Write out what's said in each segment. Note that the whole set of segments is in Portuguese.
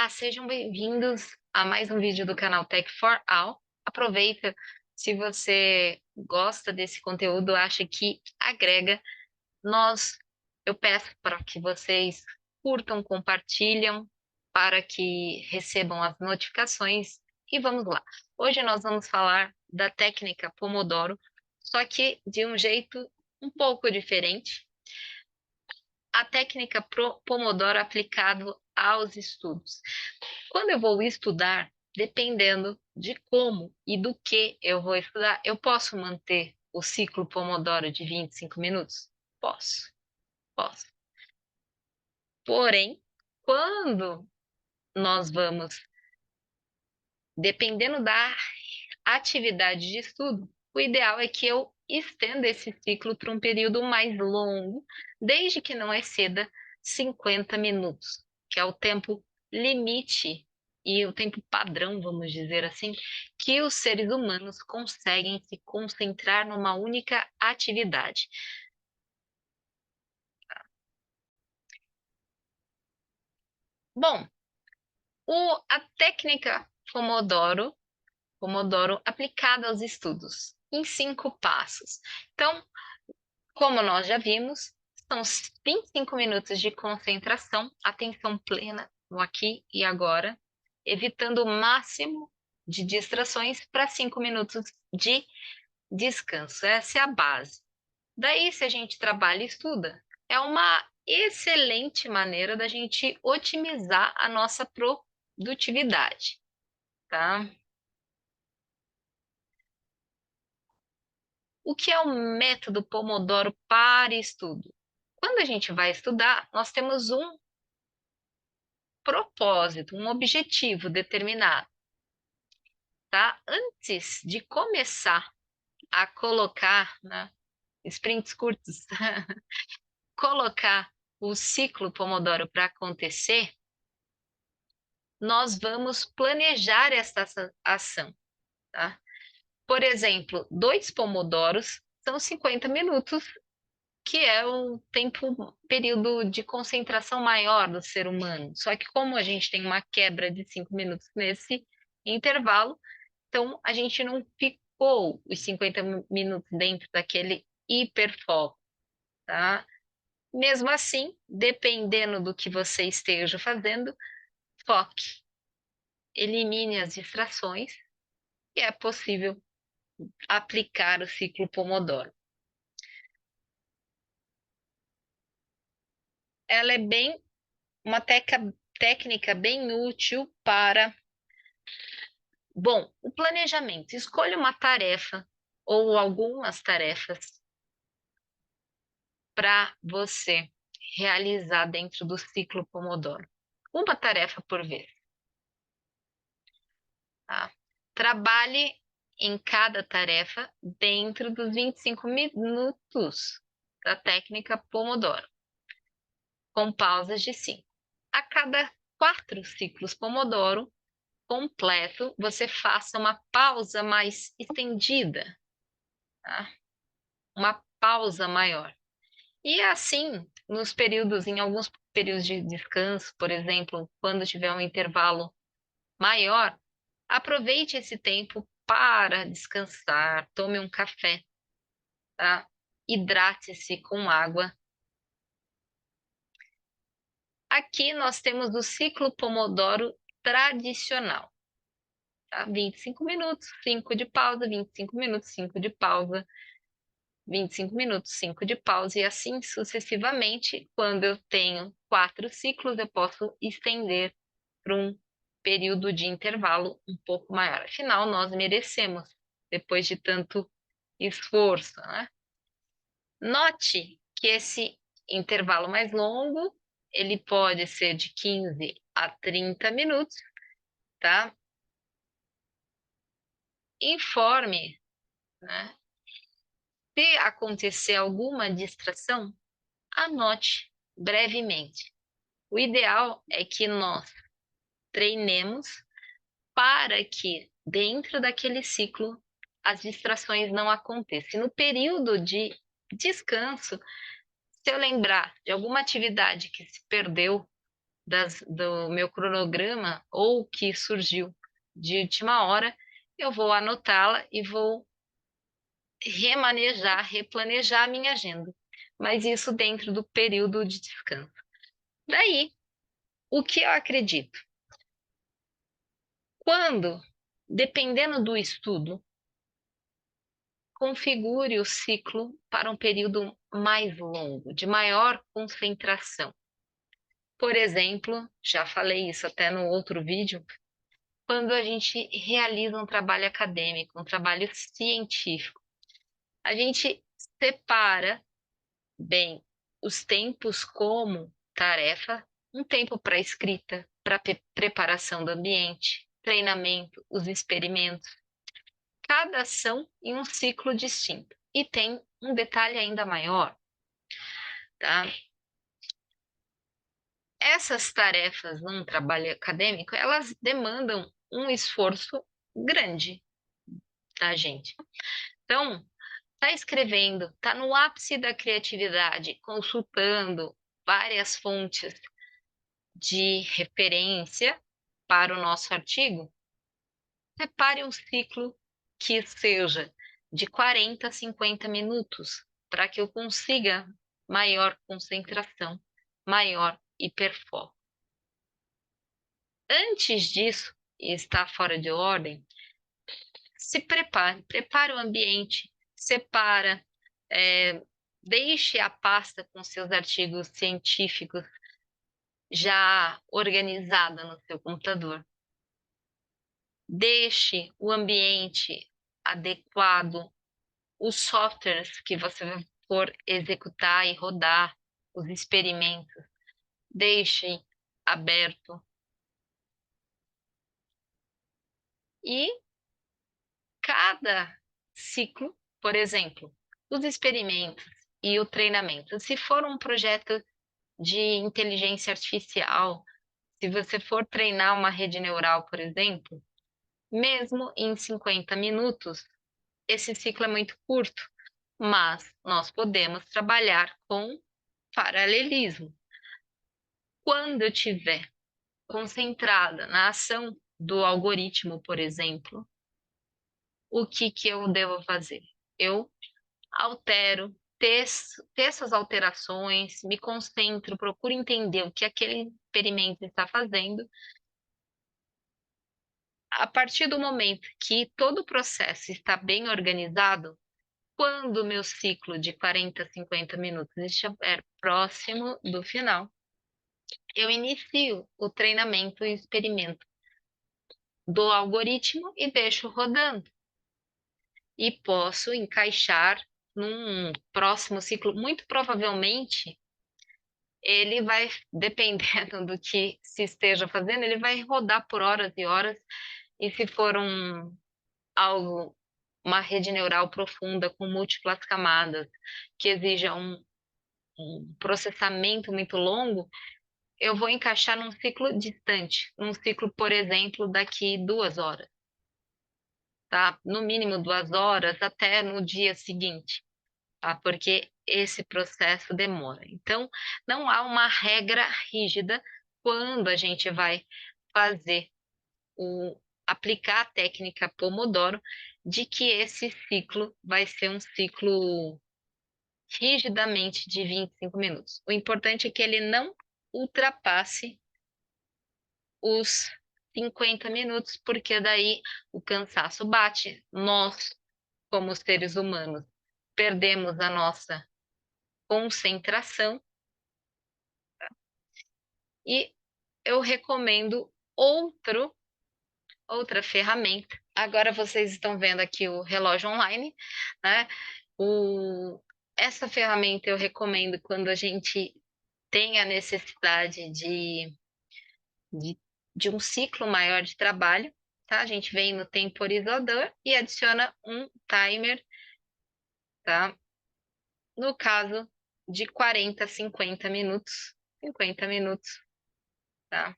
Olá, sejam bem-vindos a mais um vídeo do canal Tech for All. Aproveita, se você gosta desse conteúdo, acha que agrega, eu peço para que vocês curtam, compartilham, para que recebam as notificações. E vamos lá. Hoje nós vamos falar da técnica Pomodoro, só que de um jeito um pouco diferente. A técnica Pomodoro aplicado aos estudos. Quando eu vou estudar, dependendo de como e do que eu vou estudar, eu posso manter o ciclo Pomodoro de 25 minutos? Posso, posso. Porém, quando nós vamos, dependendo da atividade de estudo, o ideal é que eu estenda esse ciclo para um período mais longo, desde que não exceda 50 minutos, que é o tempo limite e o tempo padrão, vamos dizer assim, que os seres humanos conseguem se concentrar numa única atividade. Bom, a técnica Pomodoro aplicada aos estudos, em 5 passos. Então, como nós já vimos, são 25 minutos de concentração, atenção plena no aqui e agora, evitando o máximo de distrações para 5 minutos de descanso. Essa é a base. Daí, se a gente trabalha e estuda, é uma excelente maneira da gente otimizar a nossa produtividade, tá? O que é o método Pomodoro para estudo? Quando a gente vai estudar, nós temos um propósito, um objetivo determinado, tá? Antes de começar a colocar, né, sprints curtos, colocar o ciclo Pomodoro para acontecer, nós vamos planejar essa ação, tá? Por exemplo, 2 Pomodoros são 50 minutos, que é o período de concentração maior do ser humano. Só que como a gente tem uma quebra de 5 minutos nesse intervalo, então a gente não ficou os 50 minutos dentro daquele hiperfoco, tá? Mesmo assim, dependendo do que você esteja fazendo, foque, elimine as distrações e é possível aplicar o ciclo Pomodoro. Ela é bem uma técnica bem útil para, bom, o planejamento. Escolha uma tarefa ou algumas tarefas para você realizar dentro do ciclo Pomodoro. Uma tarefa por vez, tá? Trabalhe em cada tarefa dentro dos 25 minutos da técnica Pomodoro, com pausas de 5. A cada 4 ciclos Pomodoro completo, você faça uma pausa mais estendida, tá? Uma pausa maior. E assim, em alguns períodos de descanso, por exemplo, quando tiver um intervalo maior, aproveite esse tempo para descansar, tome um café, tá? Hidrate-se com água. Aqui nós temos o ciclo Pomodoro tradicional, tá? 25 minutos, 5 de pausa, 25 minutos, 5 de pausa, 25 minutos, 5 de pausa, e assim sucessivamente. Quando eu tenho 4 ciclos, eu posso estender para um período de intervalo um pouco maior. Afinal, nós merecemos, depois de tanto esforço, né? Note que esse intervalo mais longo, ele pode ser de 15 a 30 minutos, tá? Informe, né? Se acontecer alguma distração, anote brevemente. O ideal é que nós treinemos para que, dentro daquele ciclo, as distrações não aconteçam. No período de descanso, se eu lembrar de alguma atividade que se perdeu, do meu cronograma ou que surgiu de última hora, eu vou anotá-la e vou remanejar, replanejar a minha agenda. Mas isso dentro do período de descanso. Daí, o que eu acredito? Quando, dependendo do estudo, configure o ciclo para um período mais longo, de maior concentração. Por exemplo, já falei isso até no outro vídeo, quando a gente realiza um trabalho acadêmico, um trabalho científico, a gente separa bem os tempos como tarefa, um tempo para escrita, para preparação do ambiente, treinamento, os experimentos, cada ação em um ciclo distinto. E tem um detalhe ainda maior, tá? Essas tarefas num trabalho acadêmico, elas demandam um esforço grande da gente. Então, tá escrevendo, tá no ápice da criatividade, consultando várias fontes de referência para o nosso artigo, separe um ciclo que seja de 40 a 50 minutos, para que eu consiga maior concentração, maior hiperfoco. Antes disso, e está fora de ordem, se prepare o ambiente, separa, deixe a pasta com seus artigos científicos já organizada no seu computador. Deixe o ambiente adequado, os softwares que você for executar e rodar, os experimentos, deixe aberto. E cada ciclo, por exemplo, os experimentos e o treinamento, se for um projeto de inteligência artificial, se você for treinar uma rede neural, por exemplo, mesmo em 50 minutos, esse ciclo é muito curto, mas nós podemos trabalhar com paralelismo. Quando eu estiver concentrada na ação do algoritmo, por exemplo, o que eu devo fazer? Eu altero, teço as alterações, me concentro, procuro entender o que aquele experimento está fazendo. A partir do momento que todo o processo está bem organizado, quando o meu ciclo de 40 a 50 minutos estiver próximo do final, eu inicio o treinamento e experimento do algoritmo e deixo rodando. E posso encaixar num próximo ciclo. Muito provavelmente, ele vai, dependendo do que se esteja fazendo, ele vai rodar por horas e horas. E se for algo, uma rede neural profunda com múltiplas camadas, que exija um processamento muito longo, eu vou encaixar num ciclo distante, num ciclo, por exemplo, daqui 2 horas, tá? No mínimo 2 horas até no dia seguinte, tá? Porque esse processo demora. Então, não há uma regra rígida quando a gente vai fazer aplicar a técnica Pomodoro, de que esse ciclo vai ser um ciclo rigidamente de 25 minutos. O importante é que ele não ultrapasse os 50 minutos, porque daí o cansaço bate. Nós, como seres humanos, perdemos a nossa concentração e eu recomendo outra ferramenta. Agora vocês estão vendo aqui o relógio online, né? Essa ferramenta eu recomendo quando a gente tem a necessidade de, de um ciclo maior de trabalho, tá? A gente vem no temporizador e adiciona um timer, tá? No caso de 40 a 50 minutos, 50 minutos, tá?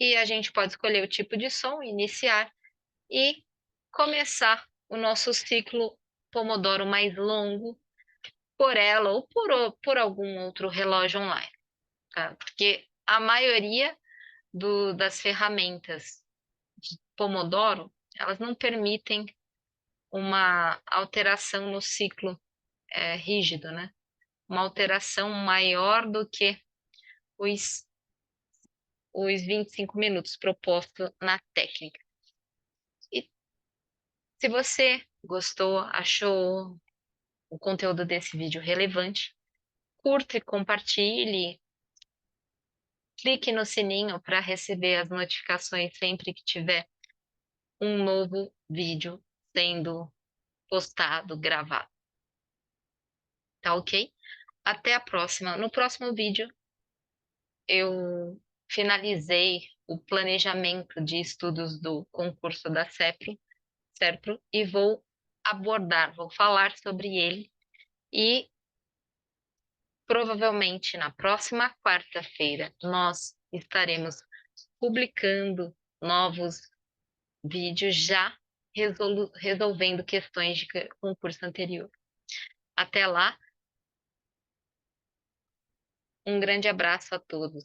E a gente pode escolher o tipo de som, iniciar e começar o nosso ciclo Pomodoro mais longo por ela ou por algum outro relógio online. Porque a maioria das ferramentas de Pomodoro, elas não permitem uma alteração no ciclo rígido, né? Uma alteração maior do que os, os 25 minutos proposto na técnica. E se você gostou, achou o conteúdo desse vídeo relevante, curta e compartilhe, clique no sininho para receber as notificações sempre que tiver um novo vídeo sendo postado, gravado. Tá ok? Até a próxima. No próximo vídeo, eu finalizei o planejamento de estudos do concurso da CEPRO, e vou falar sobre ele e provavelmente na próxima quarta-feira nós estaremos publicando novos vídeos já resolvendo questões de concurso anterior. Até lá, um grande abraço a todos.